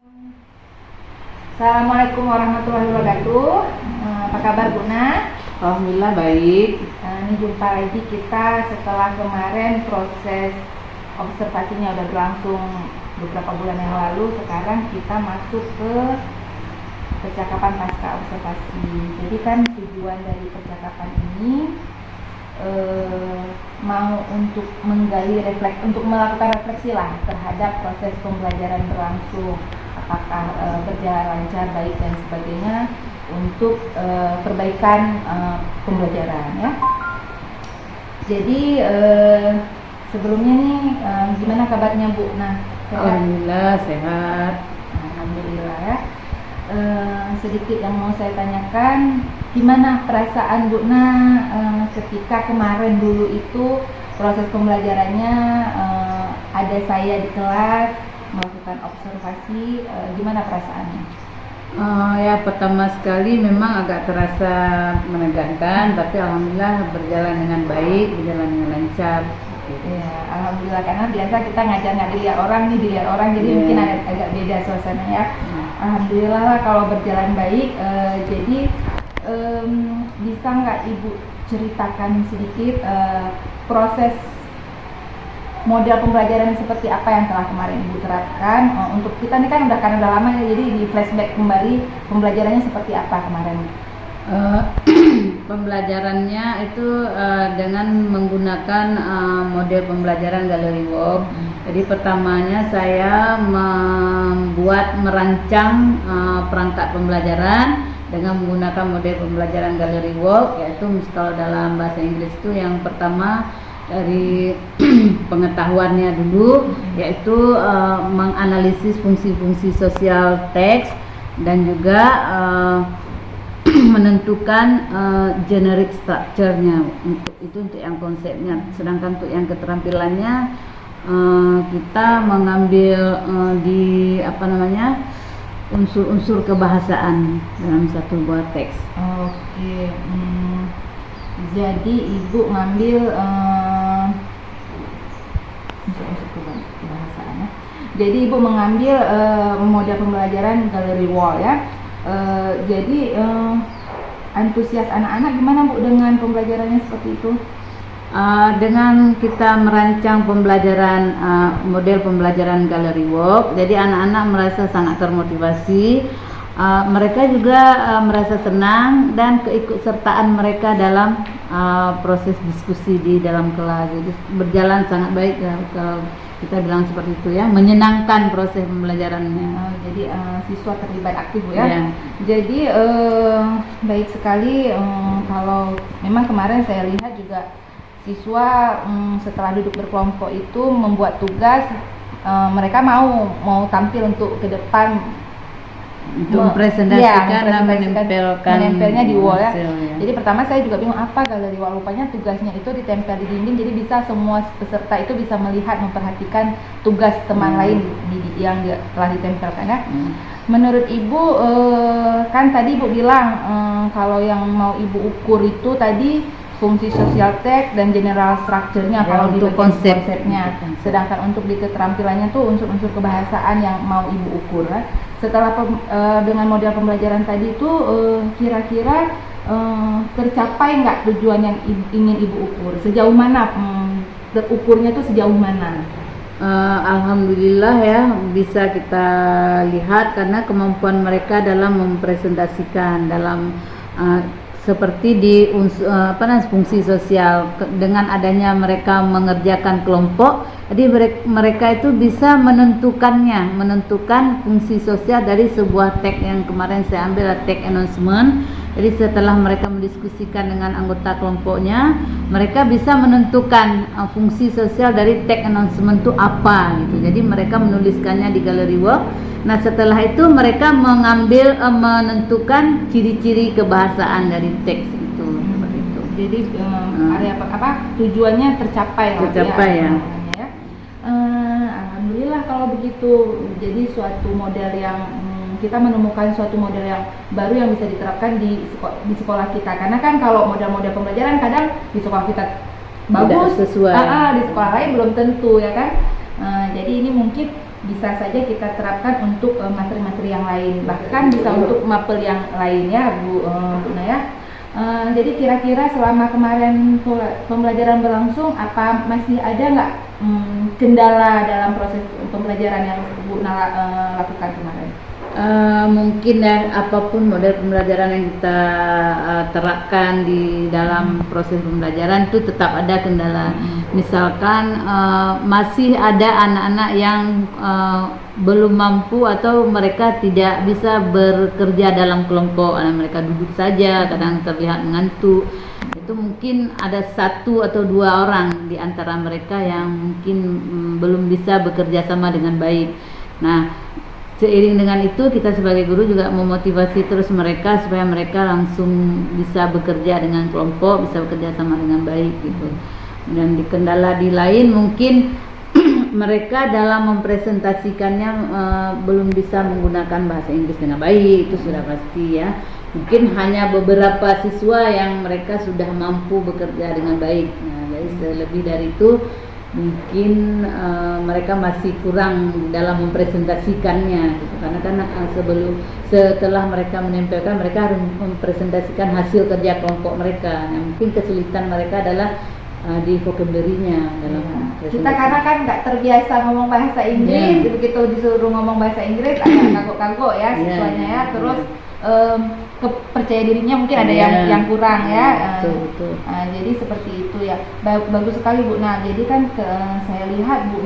Assalamualaikum warahmatullahi wabarakatuh. Apa kabar Bu Na? Alhamdulillah baik. Ini jumpa lagi kita setelah kemarin proses observasinya udah berlangsung beberapa bulan yang lalu. Sekarang kita masuk ke percakapan pasca observasi. Jadi kan tujuan dari percakapan ini mau untuk menggali untuk melakukan refleksi lah terhadap proses pembelajaran berlangsung, apakah berjalan lancar, baik dan sebagainya untuk perbaikan pembelajaran ya. Jadi sebelumnya nih gimana kabarnya Bu? Nah, Alhamdulillah sehat. Alhamdulillah ya. Sedikit yang mau saya tanyakan, gimana perasaan Bu Na ketika kemarin dulu itu proses pembelajarannya ada saya di kelas melakukan observasi, gimana perasaannya? Ya pertama sekali memang agak terasa menegangkan, tapi alhamdulillah berjalan dengan baik, berjalan dengan lancar. Ya, alhamdulillah, karena biasa kita ngajar nggak dilihat orang nih, dilihat orang, jadi mungkin agak beda suasana ya. Alhamdulillah lah kalau berjalan baik. Jadi bisa nggak Ibu ceritakan sedikit proses model pembelajaran seperti apa yang telah kemarin Ibu terapkan untuk kita nih, kan karena udah lama ya, jadi di flashback kembali pembelajarannya seperti apa kemarin? Pembelajarannya itu dengan menggunakan model pembelajaran Gallery Walk. Jadi pertamanya saya merancang perangkat pembelajaran dengan menggunakan model pembelajaran Gallery Walk, yaitu kalau dalam bahasa Inggris itu yang pertama dari pengetahuannya dulu, yaitu menganalisis fungsi-fungsi sosial teks dan juga menentukan generic structure-nya. Untuk yang konsepnya. Sedangkan untuk yang keterampilannya kita mengambil di unsur-unsur kebahasaan dalam satu buah teks. Oke. Jadi Ibu ngambil unsur-unsur kebahasaan ya. Jadi Ibu mengambil model pembelajaran Gallery Walk ya. Jadi antusias anak-anak gimana Bu dengan pembelajarannya seperti itu? Dengan kita merancang pembelajaran model pembelajaran Gallery Walk, jadi anak-anak merasa sangat termotivasi. Mereka juga merasa senang dan keikutsertaan mereka dalam proses diskusi di dalam kelas. Jadi berjalan sangat baik ya, kalau kita bilang seperti itu ya, menyenangkan proses pembelajarannya. Jadi siswa terlibat aktif ya. Ya. Jadi baik sekali. Kalau memang kemarin saya lihat juga siswa setelah duduk berkelompok itu membuat tugas, mereka mau tampil untuk ke depan untuk mempresentasikan dan menempelnya di wall ya. Ya. Jadi pertama saya juga bingung apa Gallery Walk, rupanya tugasnya itu ditempel di dinding, jadi bisa semua peserta itu bisa melihat, memperhatikan tugas teman lain yang telah ditempelkan ya. Menurut Ibu, kan tadi Ibu bilang kalau yang mau Ibu ukur itu tadi fungsi sosial teks dan general structure-nya ya, kalau untuk konsepnya. Sedangkan untuk di keterampilannya tuh unsur-unsur kebahasaan yang mau Ibu ukur ya. Setelah dengan model pembelajaran tadi itu kira-kira tercapai nggak tujuan yang ingin Ibu ukur? Sejauh mana terukurnya tuh sejauh mana? Alhamdulillah ya, bisa kita lihat karena kemampuan mereka dalam mempresentasikan dalam seperti di fungsi sosial, dengan adanya mereka mengerjakan kelompok, jadi mereka itu bisa menentukan fungsi sosial dari sebuah teks yang kemarin saya ambil, teks announcement. Jadi setelah mereka mendiskusikan dengan anggota kelompoknya, mereka bisa menentukan fungsi sosial dari teks announcement itu apa gitu. Jadi mereka menuliskannya di Gallery Walk. Nah setelah itu mereka menentukan ciri-ciri kebahasaan dari teks itu, seperti itu. Jadi tujuannya tercapai ya. Alhamdulillah kalau begitu. Jadi suatu model yang kita menemukan suatu model yang baru yang bisa diterapkan di sekolah kita. Karena kan kalau model-model pembelajaran kadang di sekolah kita bagus, sesuai. Di sekolah lain belum tentu ya kan. Jadi ini mungkin bisa saja kita terapkan untuk materi-materi yang lain, bahkan bisa untuk mapel yang lain ya Bu Naya. Jadi kira-kira selama kemarin pembelajaran berlangsung, apa masih ada nggak kendala dalam proses pembelajaran yang Bu lakukan kemarin? Mungkin ya, apapun model pembelajaran yang kita terapkan di dalam proses pembelajaran itu tetap ada kendala. Misalkan masih ada anak-anak yang belum mampu atau mereka tidak bisa bekerja dalam kelompok, mereka duduk saja, kadang terlihat mengantuk. Itu mungkin ada 1 atau 2 orang di antara mereka yang mungkin belum bisa bekerja sama dengan baik. Nah, seiring dengan itu kita sebagai guru juga memotivasi terus mereka supaya mereka langsung bisa bekerja dengan kelompok, bisa bekerja sama dengan baik gitu. Dan di kendala di lain mungkin mereka dalam mempresentasikannya belum bisa menggunakan bahasa Inggris dengan baik, itu sudah pasti ya. Mungkin hanya beberapa siswa yang mereka sudah mampu bekerja dengan baik. Nah, jadi lebih dari itu mungkin mereka masih kurang dalam mempresentasikannya gitu. Karena kan setelah mereka menempelkan, mereka harus mempresentasikan hasil kerja kelompok mereka. Nah, mungkin kesulitan mereka adalah di vocabulary-nya dalam presentasi. Kita karena kan nggak terbiasa ngomong bahasa Inggris, begitu disuruh ngomong bahasa Inggris agak kagok-kagok ya siswanya ya. Terus kepercaya dirinya mungkin ada yang kurang ya. Betul. Jadi seperti itu ya. Bagus sekali Bu. Nah, jadi kan saya lihat Bu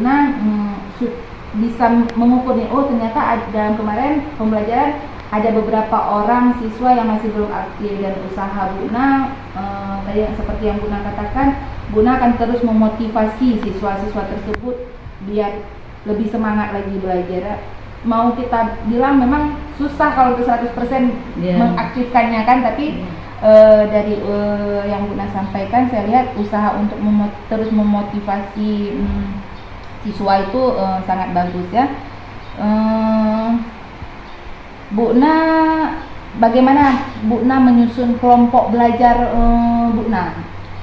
bisa mengukur nih, oh ternyata dalam kemarin pembelajaran ada beberapa orang siswa yang masih belum aktif, dan usaha Bu tadi seperti yang Bu katakan, Bu akan terus memotivasi siswa-siswa tersebut biar lebih semangat lagi belajar. Mau kita bilang memang susah kalau untuk 100% mengaktifkannya kan, tapi dari yang Bu sampaikan, saya lihat usaha untuk terus memotivasi siswa itu sangat bagus ya. Bu bagaimana Bu menyusun kelompok belajar Bu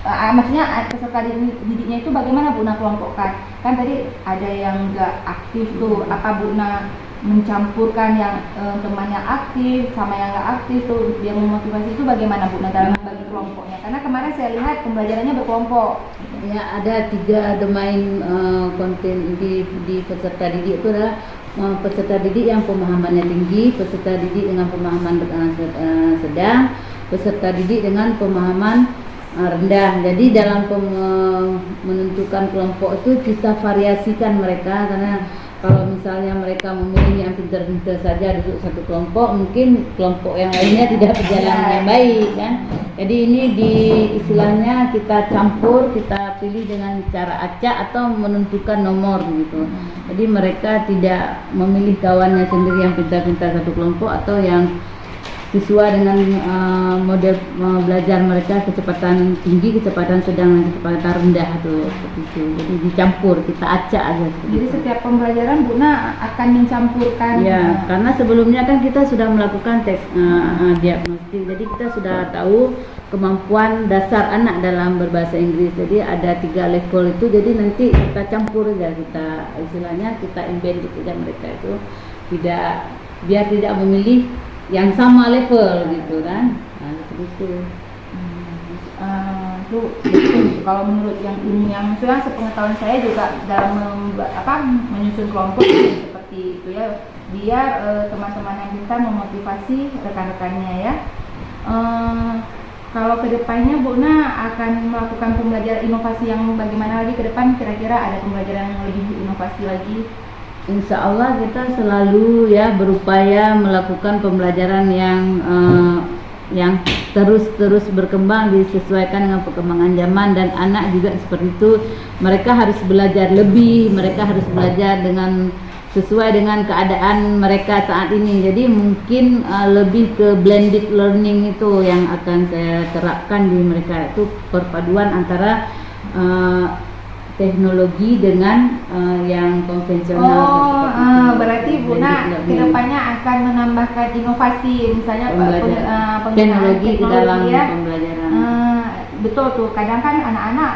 maksudnya peserta didiknya itu bagaimana Bu kelompokkan? Kan tadi ada yang nggak aktif tuh, apa Bu mencampurkan yang teman yang aktif sama yang nggak aktif tuh, dia memotivasi itu bagaimana Bu dalam bagi kelompoknya? Karena kemarin saya lihat pembelajarannya berkelompok. Ya, ada 3 domain konten di peserta didik itu adalah peserta didik yang pemahamannya tinggi, peserta didik dengan pemahaman sedang, peserta didik dengan pemahaman rendah. Jadi dalam menentukan kelompok itu kita variasikan mereka, karena kalau misalnya mereka memilih yang pintar-pintar saja duduk satu kelompok, mungkin kelompok yang lainnya tidak berjalan dengan baik kan. Jadi ini istilahnya kita campur, kita pilih dengan cara acak atau menentukan nomor gitu. Jadi mereka tidak memilih kawannya sendiri yang pintar-pintar satu kelompok atau yang siswa dengan model belajar mereka kecepatan tinggi, kecepatan sedang, dan kecepatan rendah tuh seperti itu. Jadi dicampur, kita acak aja. Jadi setiap pembelajaran Bu akan mencampurkan. Ya, karena sebelumnya kan kita sudah melakukan tes diagnostik. Jadi kita sudah tahu kemampuan dasar anak dalam berbahasa Inggris. Jadi ada 3 level itu. Jadi nanti kita campur aja, kita istilahnya kita embed juga mereka itu biar tidak memilih yang sama level gitu kan. Nah, seperti itu. Kalau menurut yang ilmiah, misalnya sepengetahuan saya juga dalam menyusun kelompok seperti itu ya, biar teman-teman yang bisa memotivasi rekan-rekannya ya. Kalau kedepannya Bu akan melakukan pembelajaran inovasi yang bagaimana lagi ke depan? Kira-kira ada pembelajaran yang lebih inovasi lagi? Insya Allah kita selalu ya berupaya melakukan pembelajaran yang terus berkembang, disesuaikan dengan perkembangan zaman, dan anak juga seperti itu. Mereka harus belajar lebih, mereka harus belajar sesuai dengan keadaan mereka saat ini. Jadi mungkin lebih ke blended learning itu yang akan saya terapkan di mereka, itu perpaduan antara teknologi dengan yang konvensional. Berarti Bu kedepannya akan menambahkan inovasi, misalnya teknologi ke dalam ya, pembelajaran. betul tuh. Kadang kan anak-anak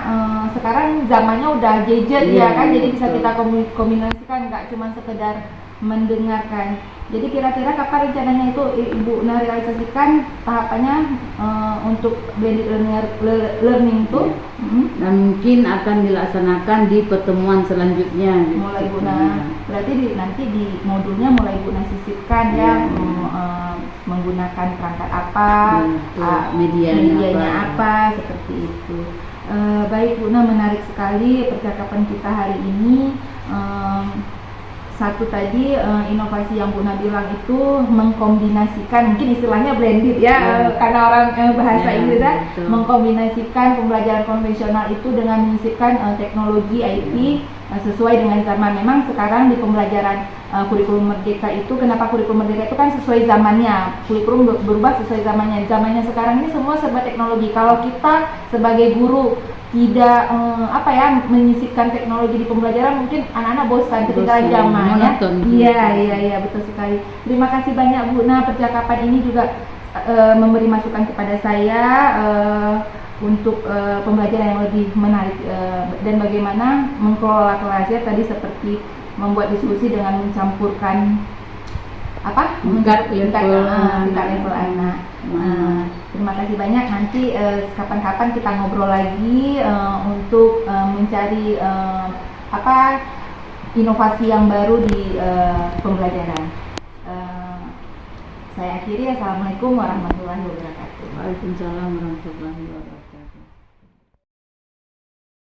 sekarang zamannya udah gadget ya kan, jadi bisa kita kombinasikan, nggak cuma sekedar mendengarkan. Jadi kira-kira kapan rencananya itu Ibu realisasikan tahapannya untuk blended learning itu? Dan mungkin akan dilaksanakan di pertemuan selanjutnya. Gitu. Mulai Bu berarti nanti di modulnya mulai Bu sisipkan ya, menggunakan perangkat apa, medianya apa, seperti itu. Baik Bu, menarik sekali percakapan kita hari ini. Satu tadi inovasi yang Bu bilang itu mengkombinasikan, mungkin istilahnya blended ya, karena orang bahasa Inggris ya, mengkombinasikan pembelajaran konvensional itu dengan menyisipkan teknologi IT sesuai dengan zaman. Memang sekarang di pembelajaran kurikulum merdeka itu, kenapa kurikulum merdeka itu kan sesuai zamannya, kurikulum berubah sesuai zamannya. Zamannya sekarang ini semua serba teknologi. Kalau kita sebagai guru tidak menyisipkan teknologi di pembelajaran, mungkin anak-anak bosan ketika zaman ya. Iya betul sekali. Terima kasih banyak Bu percakapan ini juga memberi masukan kepada saya untuk pembelajaran yang lebih menarik dan bagaimana mengelola kelasnya tadi, seperti membuat diskusi dengan mencampurkan tingkat level anak. Terima kasih banyak. Nanti kapan-kapan kita ngobrol lagi untuk mencari inovasi yang baru di pembelajaran. Saya akhiri. Assalamualaikum warahmatullahi wabarakatuh. Waalaikumsalam warahmatullahi wabarakatuh.